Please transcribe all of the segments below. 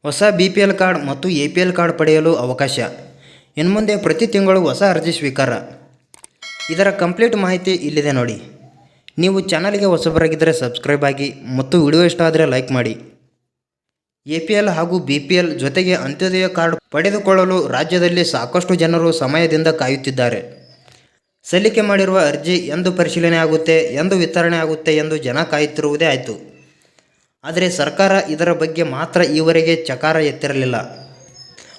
ಹೊಸ BPL card ಮತ್ತು APL card ಪಡೆಯಲು ಅವಕಾಶ. ಇನ್ಮುಂದೆ ಪ್ರತಿ ತಿಂಗಳು ಹೊಸ ಅರ್ಜಿ ಸ್ವೀಕಾರ. ಇದರ ಕಂಪ್ಲೀಟ್ ಮಾಹಿತಿ ಇಲ್ಲಿದೆ ನೋಡಿ. ನೀವು ಚಾನಲ್ಗೆ ಹೊಸಬರಾಗಿದ್ದರೆ ಸಬ್ಸ್ಕ್ರೈಬ್ ಆಗಿ ಮತ್ತು ವಿಡಿಯೋ ಇಷ್ಟ ಆದರೆ ಲೈಕ್ ಮಾಡಿ. APL ಹಾಗೂ BPL ಜೊತೆಗೆ ಅಂತ್ಯೋದಯ ಕಾರ್ಡ್ ಪಡೆದುಕೊಳ್ಳಲು ರಾಜ್ಯದಲ್ಲಿ ಸಾಕಷ್ಟು ಜನರು ಸಮಯದಿಂದ ಕಾಯುತ್ತಿದ್ದಾರೆ. ಸಲ್ಲಿಕೆ ಮಾಡಿರುವ ಅರ್ಜಿ ಎಂದು ಪರಿಶೀಲನೆ ಆಗುತ್ತೆ, ಎಂದು ವಿತರಣೆ ಆಗುತ್ತೆ ಎಂದು ಜನ ಕಾಯುತ್ತಿರುವುದೇ ಆಯಿತು. ಆದರೆ ಸರ್ಕಾರ ಇದರ ಬಗ್ಗೆ ಮಾತ್ರ ಈವರೆಗೆ ಚಕಾರ ಎತ್ತಿರಲಿಲ್ಲ.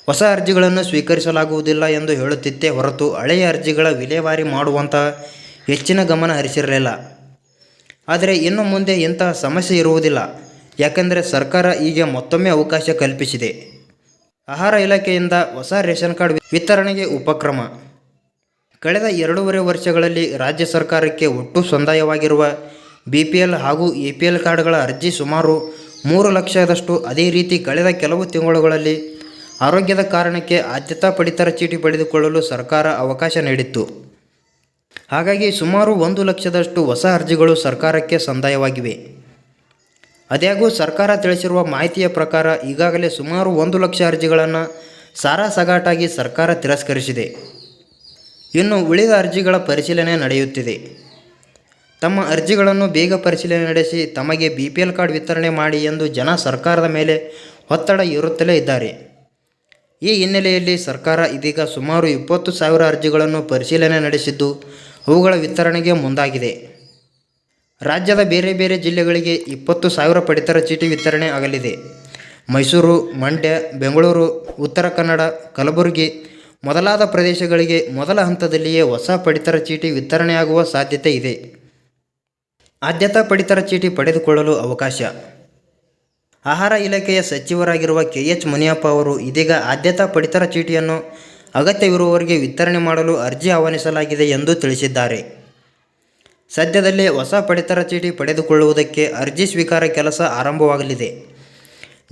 ಹೊಸ ಅರ್ಜಿಗಳನ್ನು ಸ್ವೀಕರಿಸಲಾಗುವುದಿಲ್ಲ ಎಂದು ಹೇಳುತ್ತಿತ್ತೇ ಹೊರತು ಹಳೆಯ ಅರ್ಜಿಗಳ ವಿಲೇವಾರಿ ಮಾಡುವಂತಹ ಹೆಚ್ಚಿನ ಗಮನ ಹರಿಸಿರಲಿಲ್ಲ. ಆದರೆ ಇನ್ನು ಮುಂದೆ ಇಂತಹ ಸಮಸ್ಯೆ ಇರುವುದಿಲ್ಲ. ಯಾಕೆಂದರೆ ಸರ್ಕಾರ ಈಗ ಮತ್ತೊಮ್ಮೆ ಅವಕಾಶ ಕಲ್ಪಿಸಿದೆ. ಆಹಾರ ಇಲಾಖೆಯಿಂದ ಹೊಸ ರೇಷನ್ ಕಾರ್ಡ್ ವಿತರಣೆಗೆ ಉಪಕ್ರಮ. ಕಳೆದ 2.5 ವರ್ಷಗಳಲ್ಲಿ ರಾಜ್ಯ ಸರ್ಕಾರಕ್ಕೆ ಒಟ್ಟು ಸಂದಾಯವಾಗಿರುವ BPL ಹಾಗೂ APL ಕಾರ್ಡ್ಗಳ ಅರ್ಜಿ ಸುಮಾರು 3 ಲಕ್ಷದಷ್ಟು. ಅದೇ ರೀತಿ ಕಳೆದ ಕೆಲವು ತಿಂಗಳುಗಳಲ್ಲಿ ಆರೋಗ್ಯದ ಕಾರಣಕ್ಕೆ ಆದ್ಯತಾ ಪಡಿತರ ಚೀಟಿ ಪಡೆದುಕೊಳ್ಳಲು ಸರ್ಕಾರ ಅವಕಾಶ ನೀಡಿತ್ತು. ಹಾಗಾಗಿ ಸುಮಾರು 1 ಲಕ್ಷದಷ್ಟು ಹೊಸ ಅರ್ಜಿಗಳು ಸರ್ಕಾರಕ್ಕೆ ಸಂದಾಯವಾಗಿವೆ. ಆದಾಗ್ಯೂ ಸರ್ಕಾರ ತಿಳಿಸಿರುವ ಮಾಹಿತಿಯ ಪ್ರಕಾರ ಈಗಾಗಲೇ ಸುಮಾರು 1 ಲಕ್ಷ ಅರ್ಜಿಗಳನ್ನು ಸಾರಾಸಗಟಾಗಿ ಸರ್ಕಾರ ತಿರಸ್ಕರಿಸಿದೆ. ಇನ್ನು ಉಳಿದ ಅರ್ಜಿಗಳ ಪರಿಶೀಲನೆ ನಡೆಯುತ್ತಿದೆ. ತಮ್ಮ ಅರ್ಜಿಗಳನ್ನು ಬೇಗ ಪರಿಶೀಲನೆ ನಡೆಸಿ ತಮಗೆ BPL ಕಾರ್ಡ್ ವಿತರಣೆ ಮಾಡಿ ಎಂದು ಜನ ಸರ್ಕಾರದ ಮೇಲೆ ಒತ್ತಡ ಹೇರುತ್ತಲೇ ಇದ್ದಾರೆ. ಈ ಹಿನ್ನೆಲೆಯಲ್ಲಿ ಸರ್ಕಾರ ಇದೀಗ ಸುಮಾರು 20,000 ಅರ್ಜಿಗಳನ್ನು ಪರಿಶೀಲನೆ ನಡೆಸಿದ್ದು ಅವುಗಳ ವಿತರಣೆಗೆ ಮುಂದಾಗಿದೆ. ರಾಜ್ಯದ ಬೇರೆ ಬೇರೆ ಜಿಲ್ಲೆಗಳಿಗೆ 20,000 ಪಡಿತರ ಚೀಟಿ ವಿತರಣೆ ಆಗಲಿದೆ. ಮೈಸೂರು, ಮಂಡ್ಯ, ಬೆಂಗಳೂರು, ಉತ್ತರ ಕನ್ನಡ, ಕಲಬುರಗಿ ಮೊದಲಾದ ಪ್ರದೇಶಗಳಿಗೆ ಮೊದಲ ಹಂತದಲ್ಲಿಯೇ ಹೊಸ ಪಡಿತರ ಚೀಟಿ ವಿತರಣೆಯಾಗುವ ಸಾಧ್ಯತೆ ಇದೆ. ಆದ್ಯತಾ ಪಡಿತರ ಚೀಟಿ ಪಡೆದುಕೊಳ್ಳಲು ಅವಕಾಶ. ಆಹಾರ ಇಲಾಖೆಯ ಸಚಿವರಾಗಿರುವ KH ಮುನಿಯಪ್ಪ ಅವರು ಇದೀಗ ಆದ್ಯತಾ ಪಡಿತರ ಚೀಟಿಯನ್ನು ಅಗತ್ಯವಿರುವವರಿಗೆ ವಿತರಣೆ ಮಾಡಲು ಅರ್ಜಿ ಆಹ್ವಾನಿಸಲಾಗಿದೆ ಎಂದು ತಿಳಿಸಿದ್ದಾರೆ. ಸದ್ಯದಲ್ಲೇ ಹೊಸ ಪಡಿತರ ಚೀಟಿ ಪಡೆದುಕೊಳ್ಳುವುದಕ್ಕೆ ಅರ್ಜಿ ಸ್ವೀಕಾರ ಕೆಲಸ ಆರಂಭವಾಗಲಿದೆ.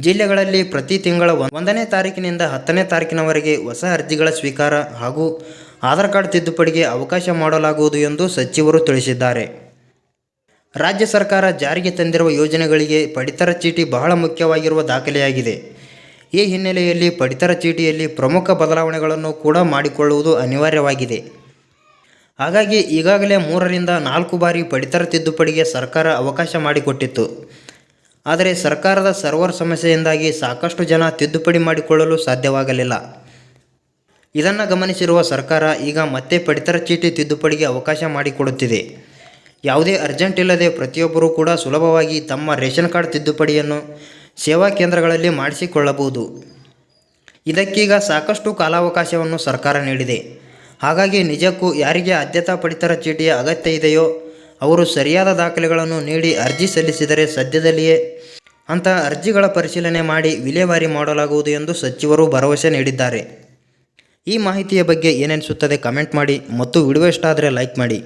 ಜಿಲ್ಲೆಗಳಲ್ಲಿ ಪ್ರತಿ ತಿಂಗಳ 1ನೇ ತಾರೀಕಿನಿಂದ 10ನೇ ತಾರೀಕಿನವರೆಗೆ ಹೊಸ ಅರ್ಜಿಗಳ ಸ್ವೀಕಾರ ಹಾಗೂ ಆಧಾರ್ ಕಾರ್ಡ್ ತಿದ್ದುಪಡಿಗೆ ಅವಕಾಶ ಮಾಡಲಾಗುವುದು ಎಂದು ಸಚಿವರು ತಿಳಿಸಿದ್ದಾರೆ. ರಾಜ್ಯ ಸರ್ಕಾರ ಜಾರಿಗೆ ತಂದಿರುವ ಯೋಜನೆಗಳಿಗೆ ಪಡಿತರ ಚೀಟಿ ಬಹಳ ಮುಖ್ಯವಾಗಿರುವ ದಾಖಲೆಯಾಗಿದೆ. ಈ ಹಿನ್ನೆಲೆಯಲ್ಲಿ ಪಡಿತರ ಚೀಟಿಯಲ್ಲಿ ಪ್ರಮುಖ ಬದಲಾವಣೆಗಳನ್ನು ಕೂಡ ಮಾಡಿಕೊಳ್ಳುವುದು ಅನಿವಾರ್ಯವಾಗಿದೆ. ಹಾಗಾಗಿ ಈಗಾಗಲೇ 3 ರಿಂದ 4 ಬಾರಿ ಪಡಿತರ ತಿದ್ದುಪಡಿಗೆ ಸರ್ಕಾರ ಅವಕಾಶ ಮಾಡಿಕೊಟ್ಟಿತ್ತು. ಆದರೆ ಸರ್ಕಾರದ ಸರ್ವರ್ ಸಮಸ್ಯೆಯಿಂದಾಗಿ ಸಾಕಷ್ಟು ಜನ ತಿದ್ದುಪಡಿ ಮಾಡಿಕೊಳ್ಳಲು ಸಾಧ್ಯವಾಗಲಿಲ್ಲ. ಇದನ್ನು ಗಮನಿಸಿರುವ ಸರ್ಕಾರ ಈಗ ಮತ್ತೆ ಪಡಿತರ ಚೀಟಿ ತಿದ್ದುಪಡಿಗೆ ಅವಕಾಶ ಮಾಡಿಕೊಡುತ್ತಿದೆ. ಯಾವುದೇ ಅರ್ಜೆಂಟ್ ಇಲ್ಲದೆ ಪ್ರತಿಯೊಬ್ಬರೂ ಕೂಡ ಸುಲಭವಾಗಿ ತಮ್ಮ ರೇಷನ್ ಕಾರ್ಡ್ ತಿದ್ದುಪಡಿಯನ್ನು ಸೇವಾ ಕೇಂದ್ರಗಳಲ್ಲಿ ಮಾಡಿಸಿಕೊಳ್ಳಬಹುದು. ಇದಕ್ಕೀಗ ಸಾಕಷ್ಟು ಕಾಲಾವಕಾಶವನ್ನು ಸರ್ಕಾರ ನೀಡಿದೆ. ಹಾಗಾಗಿ ನಿಜಕ್ಕೂ ಯಾರಿಗೆ ಆದ್ಯತಾ ಪಡಿತರ ಚೀಟಿಯ ಅಗತ್ಯ ಇದೆಯೋ ಅವರು ಸರಿಯಾದ ದಾಖಲೆಗಳನ್ನು ನೀಡಿ ಅರ್ಜಿ ಸಲ್ಲಿಸಿದರೆ ಸದ್ಯದಲ್ಲಿಯೇ ಅಂತಹ ಅರ್ಜಿಗಳ ಪರಿಶೀಲನೆ ಮಾಡಿ ವಿಲೇವಾರಿ ಮಾಡಲಾಗುವುದು ಎಂದು ಸಚಿವರು ಭರವಸೆ ನೀಡಿದ್ದಾರೆ. ಈ ಮಾಹಿತಿಯ ಬಗ್ಗೆ ಏನೆನಿಸುತ್ತದೆ ಕಮೆಂಟ್ ಮಾಡಿ ಮತ್ತು ವಿಡಿಯೋ ಇಷ್ಟ ಆದರೆ ಲೈಕ್ ಮಾಡಿ.